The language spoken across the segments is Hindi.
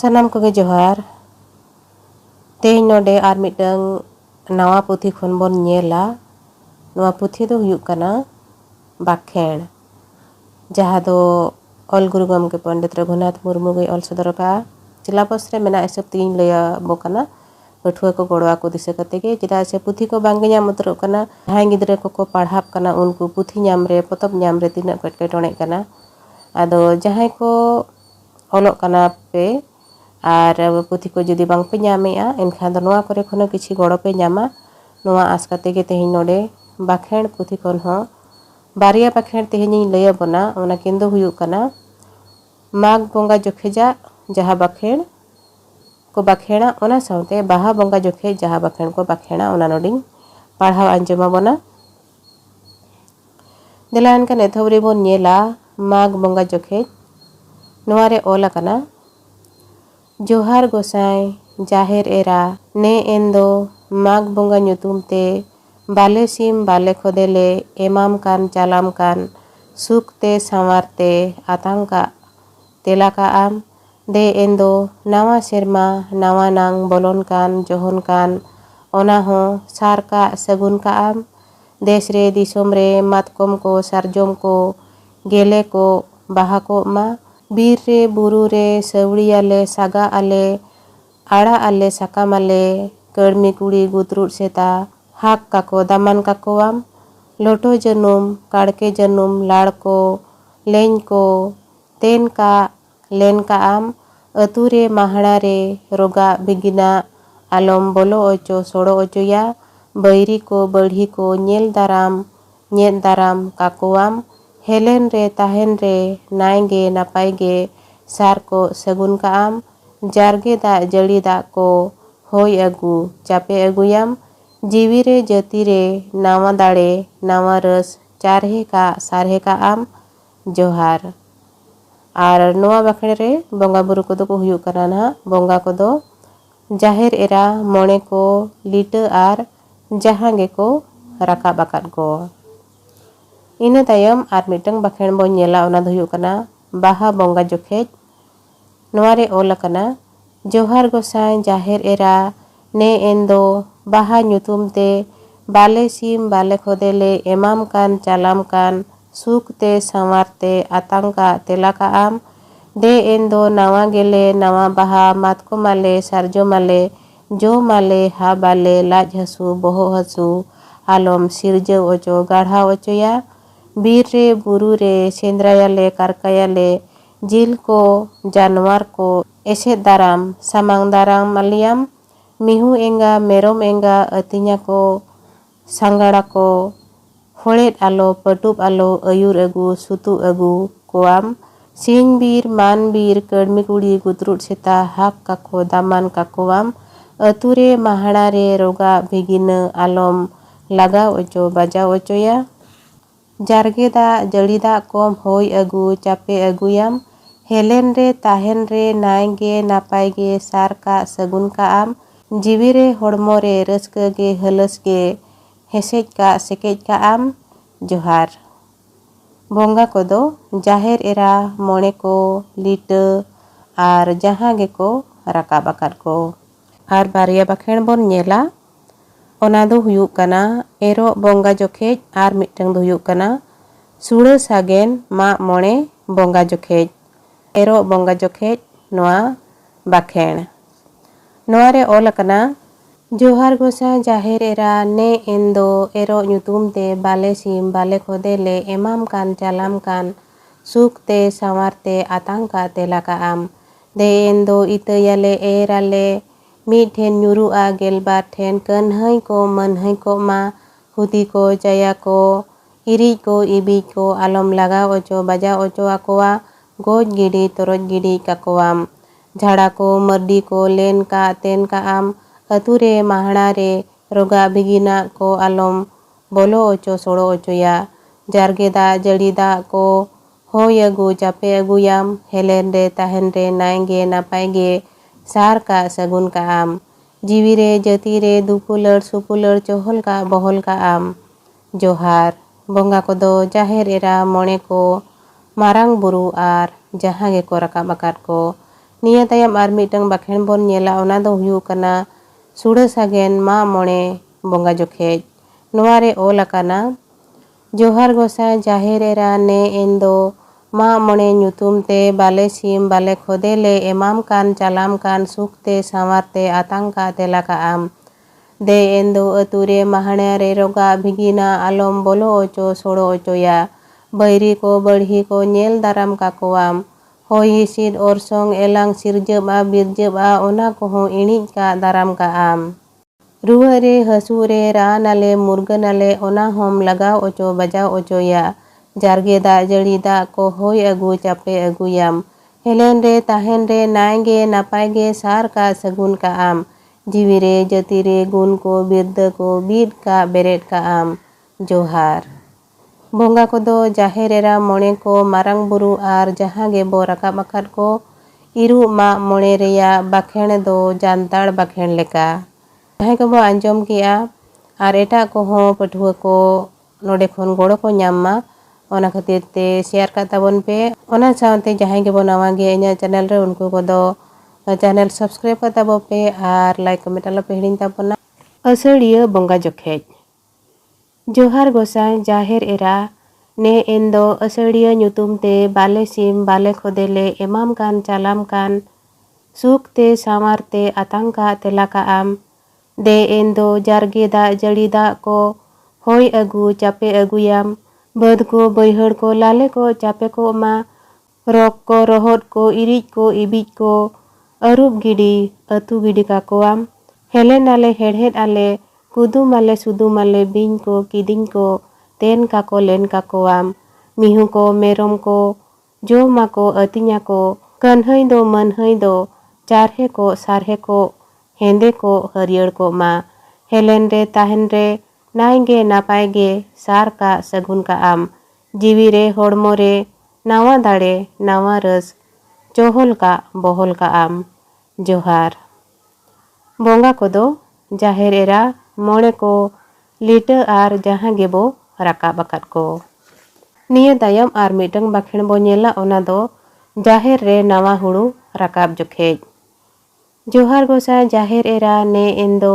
सानाम कोगे जोहार तेज नोडे आर मिटंग नवा पुथी खन बोन नेला नवा पुथी दो हुयुग कना बाखेण जहाँ दो ऑल गुरु गमके पंडित रघुनाथ मुर्मू गई ऑल सदरका सिलेबस रे मेना हिसाब तीन लया बोकना पठुआ को गोड़वा को दिशा कते के चेदा से पुथी को बांगे नाम उतरो कना हाई गिद्रे को पढ़ाप कना उनको पुथी नाम रे पोतब नाम रे तीना कटकटोने कना आदो जहाँ को ऑलोक कना पे और पुथी को जुदी बांग पे नामेआ एनखान दो नोआ करे खनो किछि गड़ो पे नामा नोआ आस कते के तेहिन नोडे बाखेण पुथी खन हो बारिया बाखेण तेहिन लया बना ओना किंदो हुयुग कना माघ बोंगा जोखेजा जहाँ बाखेण को बाखेणा ओना साउते बाहा बोंगा जोखे जहाँ बाखेण को बाखेणा ओना नोडिंग पढ़ाव आंजमा बना दिलान का नेथवरी बोन नेला माघ बोंगा जोखे नोआरे ओला कना जोहार गोसाई जाहेर एरा ने एंदो माघ बोंगा nyutum ते बाले सिम बाले खोदेले एमाम कान चालाम कान सुख ते संवार ते आतंका तेला का आम दे एंदो नावा सेरमा नावा नांग बोलोन कान जोहन कान ओना हो सार का सगुन का आम देश रे दिसोम रे मातकोम को सारजोम को गेले को बाहा को मा बीर रे बुरु रे सवड़ी आले सागा आले आड़ा आले साकाम आले कर्मी कुड़ी गुतरुट सेता हाक काको दामान काकोवाम लोटो जनुम काड़के जनुम लाड़ को लेन को तेन का लेन का आम अतुरे महाड़ा रे रोगा बिगिना आलम बोलो ओचो सोड़ो ओचोया बैरी को बढ़ी को नेल दाराम काकोवाम हेलेन रे ताहेन रे नायगे नापायगे सार को सगुन का आम जारगे दा जड़ी दा को होय अगु चापे अगुयाम जीवी रे जति रे नावा दाड़े नावा रस चारहे का सारहे का आम जोहार और नोआ बाखेण रे बोंगा बुरु को दो को हुयुग कना ना बोंगा को दो जाहेर एरा मोणे को लीटा आर जहाँ गे को राका बाकात को इना तायम आर मिटंग बाखेण बोन नेला ओना दो हुयुग कना बाहा बोंगा जोखेज नोआरे ओला कना जोहार गोसाई जाहेर एरा ने एंदो बाहा nyutum ते बाले सिम बाले खोदेले एमाम कान चालाम कान सुख ते संवार ते आतंका तेला का आम दे एंदो नावा गेले नावा बाहा मातको माले सारजो माले जो माले हा बाले लाज हसु बोहो हसु आलम सिरजो ओचो गाढ़ा ओचोया बीर रे बुरु रे सेंद्रायाले कारकायाले जिल को जानवर को एसे दाराम सामांग दाराम मालियाम मिहु एंगा मेरोम एंगा अतिnya को सांगाड़ा को होड़ेट आलो पटुब आलो अयुर अगु सुतु अगु कोआम सिंह बीर मान बीर कर्मी कुड़ी गुतरुट सेता हाक काको दामान काकोवाम अतुरे महाड़ा रे रोगा भिगिना आलम लगा ओचो बाजा ओचोया जारगे दा जड़ी दा कोम होय अगु चापे अगुयाम हेलेन रे ताहेन रे नायगे नापायगे सार का सगुन का आम जीवी रे होड़मो रे रस्का गे हलस गे हेसेज का सेकेज का आम जोहार बोंगा को दो जाहेर एरा मोणे को लीटा आर जहाँ गे को राका बाकार को आर बारिया बाखेण बोन नेला ओना दो हुयुग कना एरो बोंगा जोखेज आर मिटंग दो हुयुग कना सुड़ा सागेन मा मोणे बोंगा जोखेज एरो बोंगा जोखेज नोआ बाखेण नोआरे ओल कना जोहार गोसा जाहेर एरा ने एंदो एरो nyutum ते बाले सिम बाले खोदेले एमाम कान चालाम कान सुख ते संवार ते आतंका तेला का आम दे एंदो इतयाले एराले मीठ ठेन nyuruआ गेलबार ठेन कन्हई को मनहई को मा हुदी को जया को इरी को इबी को आलम लगा ओचो बाजा ओचो आकोआ गोज गिडी तोरज गिडी काकोआम झाड़ा को मर्डी को लेन का तेन का आम अतुरे महाड़ा रे रोगा बिगिना को आलम बोलो ओचो सोड़ो ओचोया जारगे दा जड़ी दा को होय अगु चापे अगुयाम हेलेन रे ताहेन रे नायगे नापायगे सार का सगुन का आम जीवी रे जति रे दुपुलर सुपुलर चोहल का बहल का आम जोहार बोंगा को दो जाहेर एरा मोणे को मारांग बुरु आर जहाँ गे को राका बाकार को निया तायम आर मिटang बाखेन बोन नेला ओना दो हुयु कना सुड़ा सागेन मा मोणे बोंगा जोखेज नोवारे ओल आकाना जोहार गोसाई जाहेर एरा ने एंदो मा मोणे nyutum te bale sim bale khodele emam kan calam kan sukte sawarते atangka telaka am de endo ature mahanare roga bhigina alom bolo ocho soro ocho ya bairi ko बढ़ी ko nyel daram kakoam hoy hisid orsong elang sirjeba birjeba ona koho inij ka daram ka am ruwa re hasu re ranale murganale ona hom lagaw ocho bajaw ocho ya jarge da jari da ko hoy agu chape aguyam helen re tahen re naige napay ge sar ka sagun ka am jiwi re jati re gun ko birda ko bid ka beret ka am जोहार बोंगा को दो जाहेर एरा मोणे को मारंग बुरु आर जहाँ गे बो रकाब आकाद को इरु मा मोणे रेया बाखेण दो जानताड़ बाखेण लेका जहाँ को बो आंजम किया आर एटा को हो पठुआ को नोडे खोन गोड़ो को ᱧᱟᱢ ओना खातिर ते शेयर का ताबन पे ओना सावते जहाँ के बो नवा गे इना चैनल रे उनको को दो चैनल सब्सक्राइब का ताबो पे आर लाइक कमेंट आलो पे हिडिन ताबना असड़िया बोंगा जोखेज जोहार गोसाई जाहेर एरा ने एंदो असड़िया nyutum te bale sim bale khodele emam kan calam kan suk te samar te atangka telaka am de endo jarge da jari da ko hoy agu chape aguyam bad ko baihar ko lale ko chape ko ma rok ko rohot ko irij ko ibij ko arup gidi atu gidi kakoam helen ale hedhed ale kudum ale sudum ale bing ko kiding ko ten kako len kakoam mihu ko merom ko joma ko atinya ko kanhai do manhai do charhe ko sarhe ko hende ko hariयर को मा हेलेन रे ताहन रे नाइगे नापायगे सार का सगुन का आम जीवी रे होड़मो रे नावा दाड़े नावा रस चोहल का बोहल का आम जोहार बोंगा को दो जाहेर एरा मोणे को लीटर आर जहाँ गेबो रकाब आकाद को निया तायम आर मिटंग बाखेण बो नेला ओना दो जाहेर रे नावा हुड़ू रकाब जोखेज जोहार गोसाई जाहेर एरा ने एंदो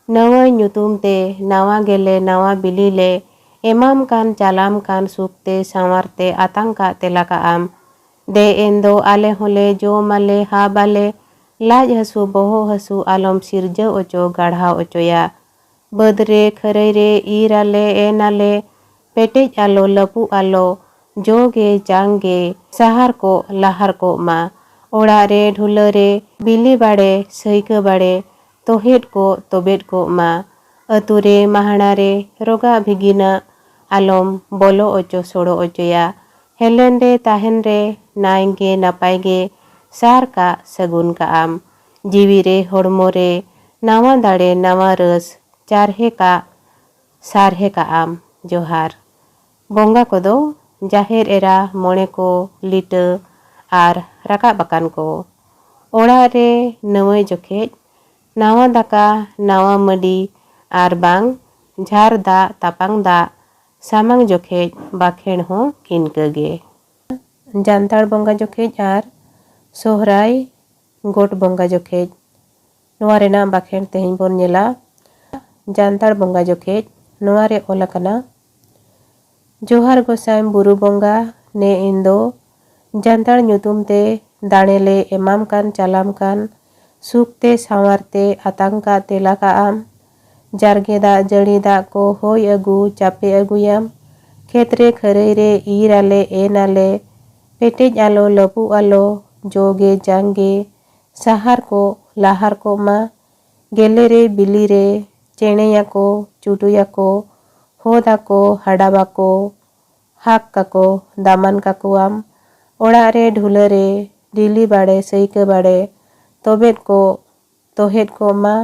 नवा nyutum te nawa gele nawa bilile emam kan calam kan sukte sawarते atangka telaka am de endo ale hole jo male ha bale लाज हसु बोहो हसु आलम सिरज ओचो गाढ़ा ओचोया बदरे खरई रे ईर आले एन आले पेटेज आलो लपु आलो जोगे जांगे सहार को लाहार को मा ओड़ा रे ढुला रे बिली बाड़े सईक बाड़े तोहेट को तोबेट को मा अतुरे महाना रे रोगा भिगिना आलम बोलो ओचो सोड़ो ओचोया हेलेन रे ताहेन रे नाइगे नापायगे सार का सगुन का आम जीवी रे होड़मो रे नावा दाड़े नावा रस चारहे का सारहे का आम जोहार बोंगा को दो जाहेर एरा मोणे को लीटर आर रकाब आकान को ओड़ा रे नवय जोखेज नावा दाका नावा मडी आर बांग झार दा तापांग दा सामांग जोखेज बाखेण हो इनकगे जानताड़ बोंगा जोखेज आर सोहराय गोट बोंगा जोखेज नोवा रेना बाखेण तेहेñ बोन नेला जानताड़ बोंगा जोखेज नोवा रे ओल आकाना जोहार गोसाई बुरु बोंगा ने इंदो जानताड़ nyutum te दाणेले एमाम kan calam kan sukte sawarते atangka telaka am jarge da jari da ko hoy agu chape aguyam खेतरे खरई रे ईर आले एन आले पेटेज आलो लपु आलो जोगे जांगे सहार को लाहार को मा गेले रे बिली रे चेणेया को चुटुया को होदा को हडाबा को हाक का को दामन का को आम ओड़ा रे ढुला रे डिली बाड़े सईक बाड़े तोबेट को तोहेट को मा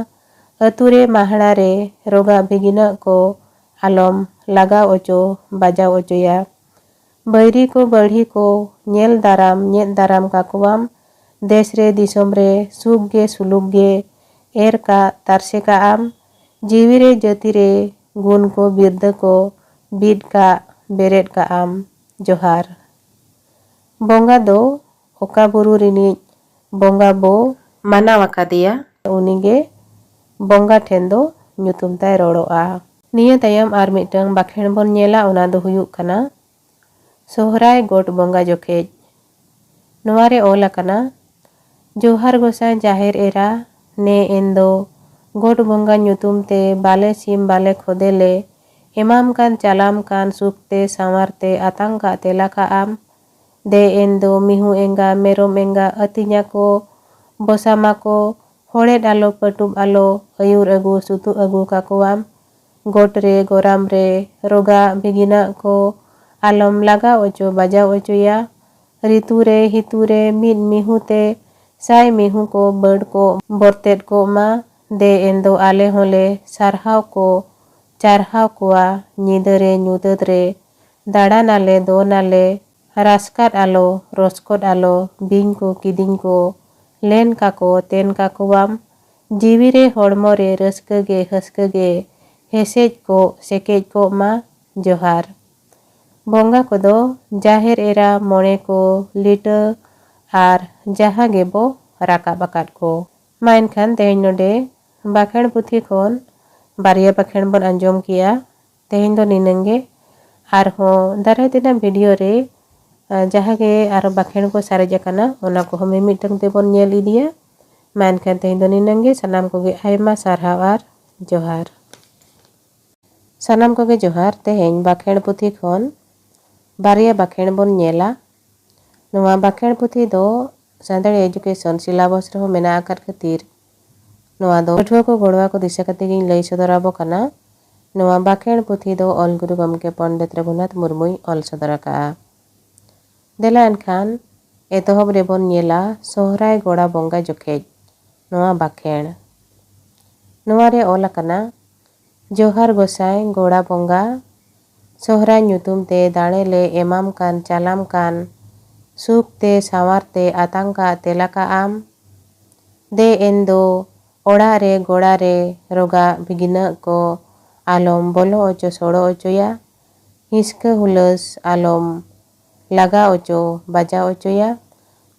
अतुरे महाना रे रोगा भिगिना को आलम लगा ओचो बाजा ओचोया बैरी को बढ़ी को नेल दाराम का कुआम देश रे दिसोम रे सुख गे सुलुक गे एर का तारसे का आम जीवी रे जति रे गुण को बिरद को बीड का बेरेट का आम जोहार बोंगा दो ओका बुरु रिनिज bonga bo manaw akadiya unige bonga ठेन दो nyutum tay roroa। निया तयम आर मिटंग बाखेण बोन नेला ओना दो हुयुग कना सोहराय गोट bonga जोखेज। नोवारे ओल कना जोहार गोसाई जाहेर एरा ने एंदो गोट bonga nyutum te bale sim bale खोदेले एमाम कान चालाम कान सुखते सामारते आतंका तेलाका आम दे एंदो मिहु एंगा मेरोम एंगा अतिnya को बसामा को होड़ेड आलो पटुब आलो अयुर अगु सुतु अगु काकुआम गोट रे गोराम रे रोगा बिगिना को आलम लगा ओचो बजाव ओचोया ऋतु रे हितु रे मिन मिहु ते साय मिहु को बड़ को बोरतेड को मा दे एंदो आले होले सारहाव को चारहाव कुआ निदरे ᱧᱩᱫᱟᱹᱫ रे दाड़ा नाले दो नाले रास्काट आलो रोस्कोट आलो बिंग को किदिंग को लेन काको तेन काकुआम जीवी रे होड़मो रे रस्कगे हस्कगे हेसेज को सेकेज को मा जोहार। bonga को दो जाहेर एरा मोणे को लिटा आर जहा गेबो राका बकाट को मा एनखान तेहेñ नोडे बाखेण पुथी खोन बारिया बाखेण बन अंजोम किया तेहेñ दो निनंगे आर हो दाराय तेना वीडियो रे जहागे आर बाखेण को सारेज कना ओना को हमें मिटंग ते बोन नेल इदिया मा एनखान तेहेñ दो निनंगे सनाम कोगे आयमा सारहाव आर जोहार। सनाम कोगे जोहार तेहेñ बाखेण पुथी खोन बारिया बाखेण बोन नेला नोवा बाखेण पुथी दो सानताड़ी एजुकेशन सिलेबस रे मेना आकार खातिर नोवा दो पठुआ को गोड़वा को दिशा कते गिन लई सदराबो कना नोवा बाखेण पुथी दो ऑल गुरु गमके पंडित रघुनाथ मुर्मुई ऑल सदरा का देला एनखान एतहब रे बोन नेला सोहराय गोड़ा bonga जोखेज नोवा बाखेण नोवा रे ऑल कना जोहार गोसाई गोड़ा bonga सोहराय nyutum te दाणे ले एमाम कान चालाम कान सुख ते सावार ते आतंका तेलाका आम दे एंदो ओड़ा रे गोड़ा रे रोगा बिगिना को आलम बोलो ओचो सोड़ो ओचोया हिस्का हुलस आलम लगा ओचो बजा ओचोया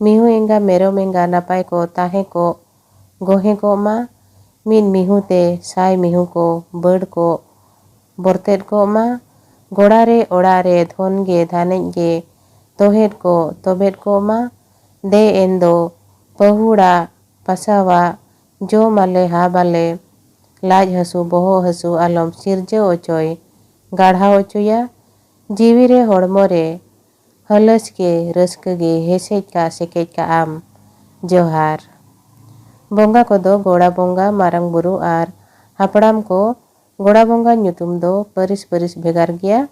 मिहु एंगा मेरो मेंगा नापाय को ताहे को गोहे को मा मिन मिहु ते साय मिहु को बड़ को बोरतेड को मा गोड़ा रे ओड़ा रे धोन गे धानेज गे तोहेड को तोबेड को मा दे एंदो पहुड़ा पसावा जो माले हा बाले लाज हसु बोहो हसु आलम सिरजे ओचोय गाढ़ा ओचोया जीवी रे होड़मो रे हलस के रस्क गे हेसेज का सेकेज का आम जोहार। bonga को दो गोड़ा bonga मारंग बुरु आर हापड़ाम को गोड़ा bonga nyutum दो परिस परिस भेगार गया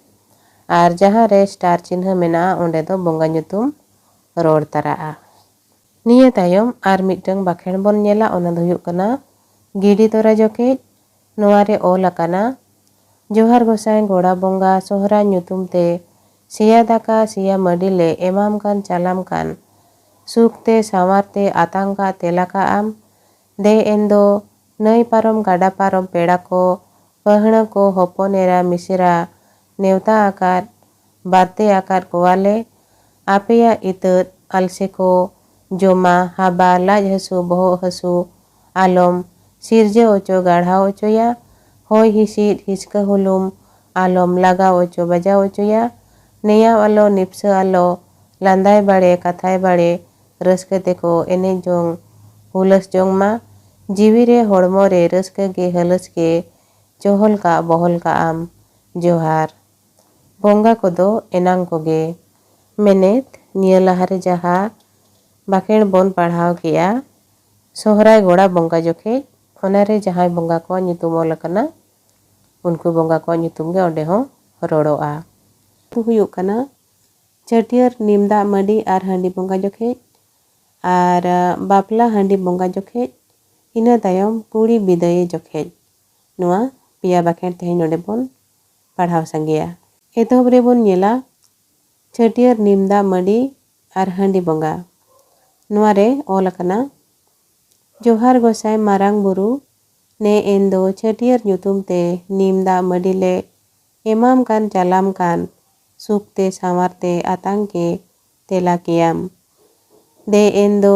आर जहाँ रे स्टार चिन्ह मेना ओंडे दो bonga nyutum रोड तराआ। निया तायम आर मिटंग बाखेण बोन नेला ओना दो हुयुग कना गिडी तोरा जोखेज नोवा रे ओल अकाना जोहार गोसाई गोड़ा bonga सोहराय nyutum ते सिया दाका सिया मडिले एमाम कान चालाम कान सुख ते सावार ते आतंका तेलाका आम दे एंदो नई पारम गाडा पारम पेड़ा को पहण को होपोनेरा मिसिरा नेवता आकार बाते आकार कोवाले आपेया इतत आलसे को जोमा हाबा लाज हसु बोहो हसु आलम सिरजे ओचो गाढ़ा ओचोया होय हिसिद हिसका हुलुम आलम लगा ओचो बजा ओचोया नेया आलो निप्स आलो लांदाय बाड़े कथाय बाड़े रस्कते को एने जोंग हुलस जोंग मा जीवी रे होड़मो रे रस्क गे हलस के चोहल का बोहल का आम जोहार। bonga को दो एनांग को गे मेनेत निया लहारे जहा बाखेण बोन पढ़ाव किया सोहराय गोड़ा bonga जोखेज ओनारे जहां bonga को nyutum ओल कना उनको bonga को nyutum गे ओंडे हो रोड़ोआ। तो हुयुग कना चटियर निमदा मडी आर हांडी bonga जोखेज आर बापला हांडी bonga जोखेज इना तायम कुड़ी बिदाय जोखेज नोआ पिया बाखेण तेहेñ नोडे बोन पढ़ाव संगेया। एतहब रे बोन नेला चटियर निमदा मडी आर हांडी bonga नोआ रे ओल कना जोहार गोसाई मारांग बुरु ने एंदो चटियर nyutum ते निमदा मडिले एमाम कान चालाम कान सुख ते सावार ते आतंके तेला कियाम दे एंदो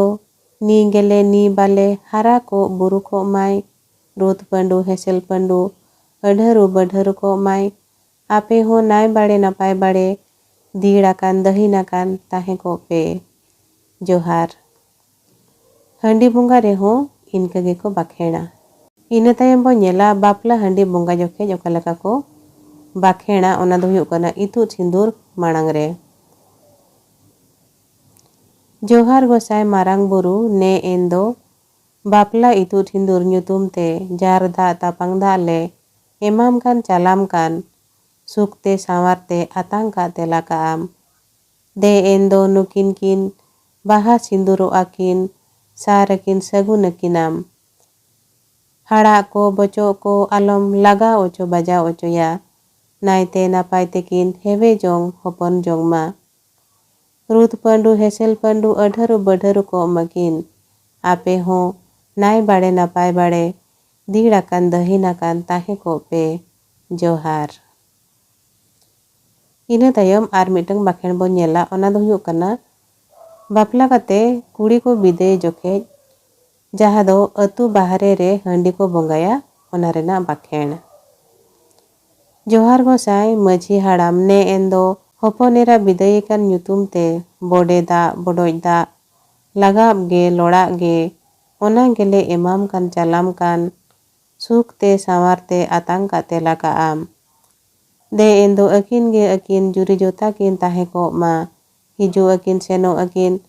नी गेले नी बाले हरा को बुरु को माय रुत पंडु हेसेल पंडु अढरू बढरू को माय आपे हो नाय बाड़े नपाय बाड़े दीड़ाकान दहीनाकान ताहे को पे जोहार हंडी बंगा रेहो इनका गे को बाखेड़ा इना तायम बो नेला बापला हंडी बंगा जोखे ओका को बाखेड़ा ओना दो हुयुग कना इतु सिंदूर मांग रे जोहार गोसाई मारांग बुरु ने एंदो बापला इतु सिंदूर ᱧᱩᱛᱩᱢ ते जार दा तापांग दा ले एमाम कान चालाम कान सुखते सावारते आतांग का तेला का आम दे एंदो नुकिन किन बाहा सिंदूरो आकिन सारकिन सगुन किनाम हड़ा को बचो को आलम लगा ओचो बजा ओचो या नायते नापाय तेकिन हेवे जोंग होपन जोंग मा रुत पंडु हेसेल पंडु अढरू बढरू को मकिन आपे हो नाय बाड़े नापाय बाड़े दीड़ाकान दहीनाकान ताहे को पे जोहार इना तायम आर मिटंग बाखेण बो नेला ओना दो हुयुग कना बापला काते कुड़ी को बिदाय जोखे जहाँ दो अतु बाहरे रे हंडी को बंगाया ओना रेना बाखेण जोहार गोसाई माझी हाड़ाम ने एंदो होपनेरा बिदाय कान ᱧᱩᱛᱩᱢ ते बोडे दा बोडोय दा लगाब गे लोड़ा गे ओना गेले एमाम कान चालाम कान सुख ते सावार ते आतांग का तेला का आम दे एंदो अकिन गे अकिन जुरी जोता किन ताहे को मा हिजु अकिन सेनो अकिन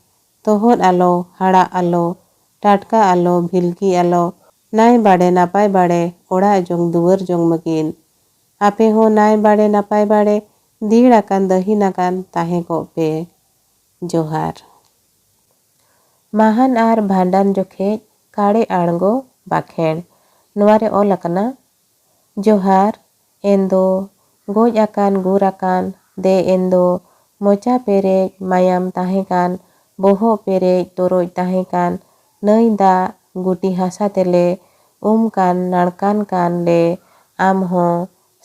तोहर आलो हाड़ा आलो टाटका आलो भिलकी आलो नाय बाड़े नापाय बाड़े ओड़ा जोंग दुवर जोंग मकिन आपे हो नाय बाड़े नापाय बाड़े दीड़ाकान दहीनाकान ताहे को पे जोहार महान आर भांडान जोखे काड़े आड़गो बाखेण नोवारे ओल अकना जोहार एंदो गोज आकान गुर आकान दे एंदो मोचा पेरेज मायाम ताहे कान बोहो पेरेज तोरोज ताहे कान नई दा गुटी हासा तेले कान नाड़कान कान ले आम हो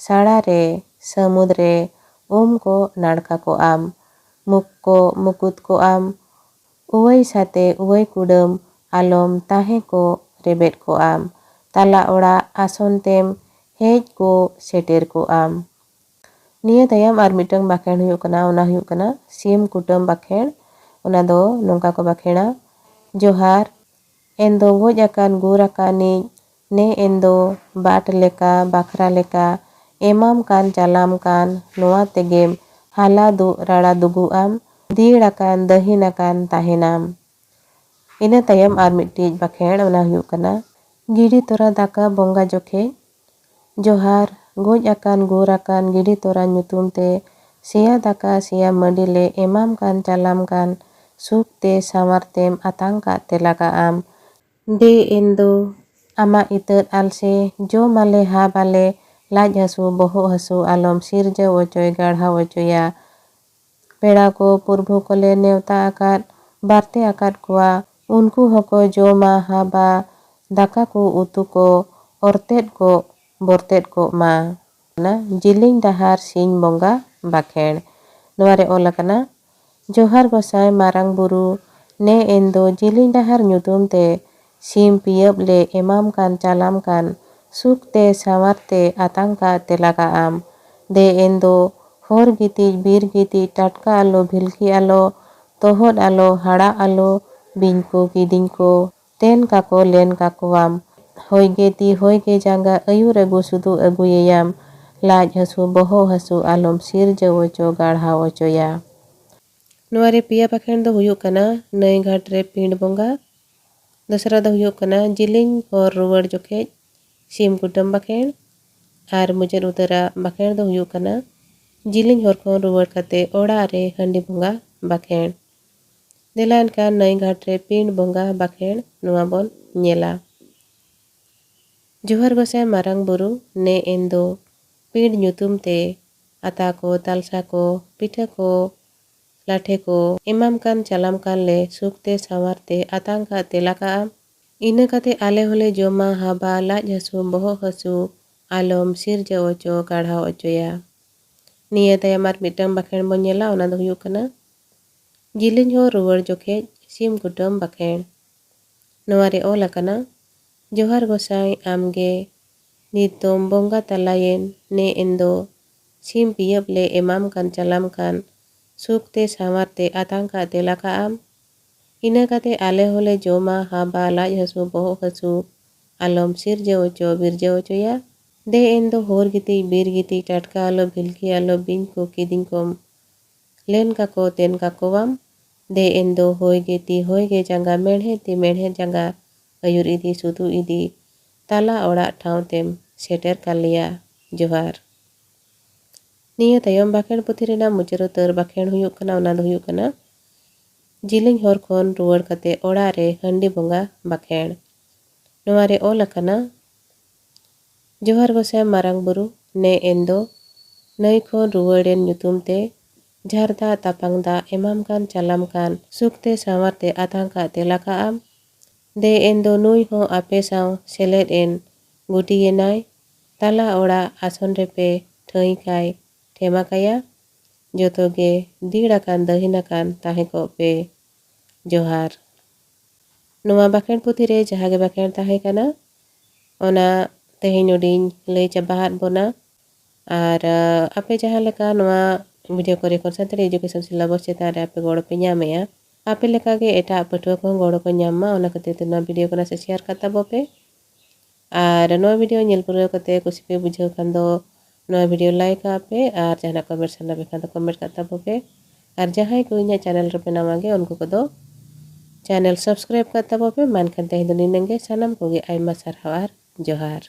साड़ा रे समुद्रे को नाड़का को आम मुक को मुकुत को आम उवई साते उवई कुडम आलम ताहे को रेबेट को आम ताला ओड़ा आसन तेम हेज को सेटेर को आम निया तायम आर मिटंग बाखेण हुयुग कना ओना हुयुग कना सीम कुटम बाखेण ओना दो नोंका को बाखेणा जोहार एंदो गोज आकान गुर आकानी ने एंदो बाट लेका बाखरा लेका एमाम कान चालाम कान नोआ तेगेम हाला दु राड़ा दुगु आम दीड़ आकान दहीन आकान ताहेनाम इना तायम आर मिट्टीज बाखेण ओना हुयुग कना गिड़ी तोरा दाका बंगा जोखे जोहार गोज आकान गुर आकान गिड़ी तोरा ᱧᱩᱛᱩᱢ ते सिया दाका सिया मंडिले एमाम कान चालाम कान सुख ते सावार तेम आतांग का तेला का आम दे एंदो आमा इतर आलसे जो माले हा बाले लाज हसु बोहो हसु आलम सिरजे ओचोय गाढ़ा ओचोया पेड़ा को पुरभु कोले नेवता आकात बारते आकात कुआ उनको हको जो मा हा बा दाका को उतु को औरतेत को बोरतेत को मा ना जिलिंग डहार सिंह बंगा बाखेण नोवारे ओलकना जोहार गोसाई मारांग बुरु ने एंदो जिलिंग डहार ᱧᱩᱛᱩᱢ ते सीम पियब ले एमाम कान चालाम कान सुख ते सावार ते आतांग का तेला का आम दे एंदो होर गितिज बीर गितिज टाटका आलो भिलकी आलो तोहद आलो हाड़ा आलो बिन को किदिंग को तेन का को लेन का को आम होयगे ती होयगे जांगा अयुर अगु सुदु अगुयेयाम लाज हसु बोहो हसु आलम सिर जवचो गाढ़ा ओचोया नोवारे पिया बाखेण दो हुयुग कना नई घाट रे पिंड बंगा दसरा दो हुयुग कना जिलिंग और रुवड़ जोखे सीम कुटम बाखेण आर मुजर उतरा बाखेण दो हुयुग कना जिलिंग हर को रुवड़ कते ओड़ा रे हंडी बंगा बाखेण देलान का नई घाट रे पिंड बंगा बाखेण नोवा बोन नेला जोहार गोसाई मारांग बुरु ने एंदो पिंड ᱧᱩᱛᱩᱢ ते आता को तालसा को पिठा को लाठे को एमाम कान चालाम कान ले सुखते सावारते आतांग का तेला का आम इना काते आले होले जोमा हाबा लाज हसु बोहो हसु आलम सिर जवचो गाढ़ा ओचोया निया तायम आर मिटंग बाखेण बो नेला ओना दो हुयुग कना जिलिंग हो रुवड़ जोखे सीम कुटम बाखेण ᱱᱚᱣᱟ ᱨᱮ ᱚᱞ ᱟᱠᱟᱱᱟ ᱡᱚᱦᱟᱨ ᱜᱚᱸᱥᱟᱭ ᱟᱢᱜᱮ ᱱᱤᱛᱚᱢ ᱵᱚᱸᱜᱟ ᱛᱟᱞᱟᱭᱮᱱ ᱱᱮ ᱮᱱᱫᱚ ᱥᱤᱢ ᱯᱤᱭᱟᱹᱵ ᱞᱮ ᱮᱢᱟᱢ ᱠᱟᱱ ᱪᱟᱞᱟᱢ ᱠᱟᱱ ᱥᱩᱠᱛᱮ ᱥᱟᱶᱟᱨᱛᱮ ᱟᱛᱟᱝ ᱠᱟᱜ ᱫᱮᱞᱟ ᱠᱟᱜ ᱟᱢ ᱤᱱᱟᱹ ᱠᱟᱛᱮ ᱟᱞᱮ ᱦᱚᱸᱞᱮ ᱡᱚᱢᱟ ᱦᱟᱵᱟ ᱞᱟᱡ ᱦᱟᱹᱥᱩ ᱵᱚᱦᱚᱜ ᱦᱟᱹᱥᱩ ᱟᱞᱚᱢ ᱥᱤᱨᱡᱟᱹᱣ ᱦᱚᱪᱚ ᱵᱤᱨᱡᱟᱹᱣ ᱦᱚᱪᱚᱭᱟ ᱫᱮ ᱮᱱᱫᱚ ᱦᱚᱨ ᱜᱤᱛᱤᱡ ᱵᱤᱨ ᱜᱤᱛᱤᱡ ᱴᱟᱴᱠᱟ ᱟᱞᱚ ᱵᱷᱤᱞᱠᱤ ᱟᱞᱚ ᱵᱤᱧ ᱠᱚ ᱠᱤᱫᱤᱧ ᱠᱚᱢ ᱞᱮᱱ ᱠᱟᱠᱚ ᱛᱮᱱ ᱠᱟᱠᱚᱣᱟᱢ ᱫᱮ ᱮᱱᱫᱚ ᱦᱚᱭ ᱜᱮ ᱛᱤ ᱦᱚᱭ ᱜᱮ ᱡᱟᱸᱜᱟ ᱢᱮᱬᱦᱮᱫ ᱛᱤ ᱢᱮᱬᱦᱮᱫ ᱡᱟᱸᱜᱟ ᱟᱹᱭᱩᱨ ᱤᱫᱤ ᱥᱩᱫᱩ ᱤᱫᱤ ᱛᱟᱞᱟ ᱚᱲᱟᱜ ᱴᱷᱟᱶ ᱛᱮᱢ ᱥᱮᱴᱮᱨ ᱠᱟᱞᱮᱭᱟ ᱡᱚᱦᱟᱨ। ᱱᱤᱭᱟᱹ ᱛᱟᱭᱚᱢ ᱵᱟᱸᱠᱷᱮᱲ ᱯᱩᱛᱷᱤ ᱨᱮᱱᱟᱜ ᱢᱩᱪᱟᱹᱫ ᱩᱛᱟᱹᱨ ᱵᱟᱸᱠᱷᱮᱲ ᱦᱩᱭᱩᱜ ᱠᱟᱱᱟ ᱚᱱᱟ ᱫᱚ ᱦᱩᱭᱩᱜ ᱠᱟᱱᱟ ᱡᱤᱞᱤᱧ ᱦᱚᱨ ᱠᱷᱚᱱ ᱨᱩᱣᱟᱹᱲ ᱠᱟᱛᱮ ᱚᱲᱟᱜ ᱨᱮ ᱦᱟᱺᱰᱤ ᱵᱚᱸᱜᱟ ᱵᱟᱸᱠᱷᱮᱲ। ᱱᱚᱣᱟ ᱨᱮ ᱚᱞ ᱟᱠᱟᱱᱟ ᱡᱚᱦᱟᱨ ᱜᱚᱸᱥᱟᱭ ᱢᱟᱨᱟᱝ ᱵᱩᱨᱩ ᱱᱮ ᱮᱱᱫᱚ ᱱᱟᱹᱭ ᱠᱷᱚᱱ ᱨᱩᱣᱟᱹᱲᱮᱱ ᱧᱩᱛᱩᱢ ᱛᱮ ᱡᱷᱟᱨ ᱫᱟᱜ ᱛᱟᱯᱟᱝ ᱫᱟᱜ ᱮᱢᱟᱢ ᱠᱟᱱ ᱪᱟᱞᱟᱢ ᱠᱟᱱ ᱥᱩᱠᱛᱮ ᱥᱟᱶᱟᱨᱛᱮ ᱟᱛᱟᱝ ᱠᱟᱜ ᱛᱮᱞᱟ ᱠᱟᱜ ᱟᱢ ᱫᱮ ᱮᱱᱫᱚ ᱱᱩᱭ ᱦᱚᱸ ᱟᱯᱮ ᱥᱟᱶ ᱥᱮᱞᱮᱫ ᱮᱱ ᱜᱩᱴᱤᱭᱮᱱᱟᱭ ᱛᱟᱞᱟ ᱚᱲᱟᱜ ᱟᱥᱚᱱ ᱨᱮᱯᱮ ᱴᱷᱟᱹᱭ ᱠᱟᱭ ᱴᱷᱮᱢᱟ ᱠᱟᱭᱟ ᱡᱚᱛᱚ ᱜᱮ ᱫᱤᱲ ᱟᱠᱟᱱ ᱫᱟᱹᱦᱤᱱ ᱟᱠᱟᱱ ᱛᱟᱦᱮᱸ ᱠᱚᱜ ᱯᱮ ᱡᱚᱦᱟᱨ। ᱱᱚᱣᱟ ᱵᱟᱸᱠᱷᱮᱲ ᱯᱩᱛᱷᱤ ᱨᱮ ᱡᱟᱦᱟᱸ ᱜᱮ ᱵᱟᱸᱠᱷᱮᱲ ᱛᱟᱦᱮᱸ ᱠᱟᱱᱟ ᱚᱱᱟ ᱛᱮᱦᱮᱧ ᱱᱚᱰᱮᱧ ᱞᱟᱹᱭ ᱪᱟᱵᱟᱦᱟᱫ ᱵᱚᱱᱟ ᱟᱨ ᱟᱯᱮ ᱡᱟᱦᱟᱸ ᱞᱮᱠᱟ ᱱᱚᱣᱟ ᱵᱷᱤᱰᱤᱭᱳ ᱠᱚ ᱨᱮᱠᱚᱨᱰ ᱥᱟᱱᱛᱟᱲᱤ ᱮᱰᱩᱠᱮᱥᱚᱱ ᱥᱤᱞᱮᱵᱟᱥ ᱪᱮᱛᱟᱱ ᱨᱮ ᱟᱯᱮ ᱜᱚᱲᱚ ᱯᱮ ᱧᱟᱢᱮᱜᱼᱟ ᱟᱯᱮ ᱞᱮᱠᱟᱜᱮ ᱮᱴᱟᱜ ᱯᱟᱹᱴᱷᱩᱣᱟᱹ ᱠᱚᱦᱚᱸ ᱜᱚᱲᱚ ᱠᱚ ᱧᱟᱢ ᱢᱟ ᱚᱱᱟ ᱠᱷᱟᱹᱛᱤᱨ te nova video ko na share kata bope ar nova video nyel pura kate kusi pe bujhau khan do nova video like ape ar jahana comment sana be khan do comment kata bope ar jahai ko inya channel re pe namage unku ko do channel subscribe kata bope man khan te hindu ninenge sanam ko ge aima sarhau ar johar।